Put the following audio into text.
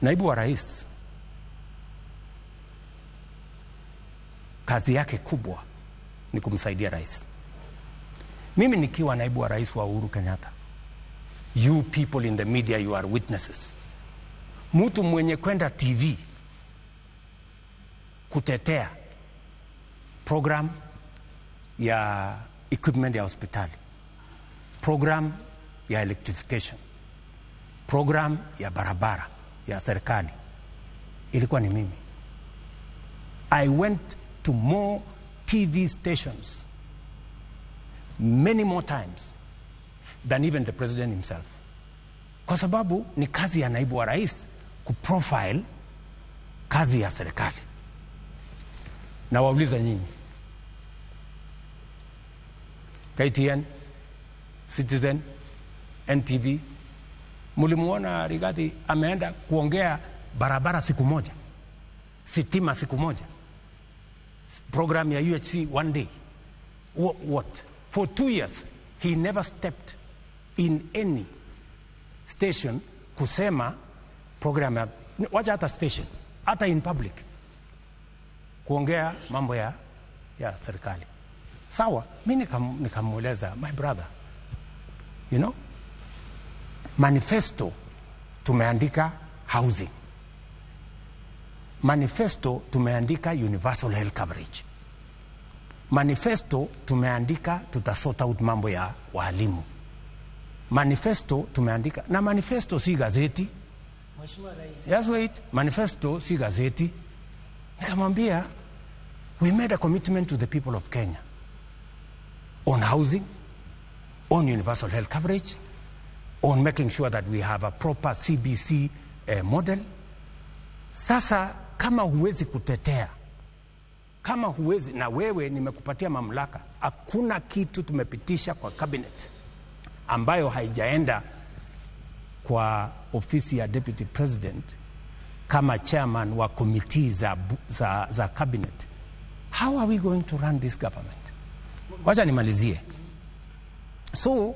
Naibu wa rais kazi yake kubwa ni kumsaidia rais. Mimi nikiwa naibu wa rais wa Uhuru Kenyatta, you people in the media, you are witnesses. Mtu mwenye kwenda TV kutetea program ya equipment ya hospitali, program ya electrification, program ya barabara ya serikali, ilikuwa ni mimi. I went to more TV stations many more times than even the president himself. Kwa sababu ni kazi ya naibu wa rais kuprofile kazi ya serikali. Na wauliza nyinyi, KTN, Citizen, NTV, mulimuona Rigathi ameenda kuongea barabara siku moja, sitima siku moja, program ya UHC one day? What? For 2 years he never stepped in any station kusema program ya, wacha hata station, hata in public kuongea mambo ya serikali. Sawa, mimi nikamueleza, my brother, you know, manifesto tumeandika housing, manifesto tumeandika universal health coverage, manifesto tumeandika tutasort out mambo ya walimu, manifesto tumeandika, na manifesto si gazeti. Mheshimiwa Rais, Just wait, manifesto si gazeti. Nikamwambia, we made a commitment to the people of Kenya on housing, on universal health coverage, on making sure that we have a proper CBC model. Sasa kama huwezi kutetea, kama huwezi, na wewe nimekupatia mamlaka, hakuna kitu tumepitisha kwa cabinet ambayo haijaenda kwa ofisi ya deputy president kama chairman wa committee za cabinet. How are we going to run this government? Wacha nimalizie. So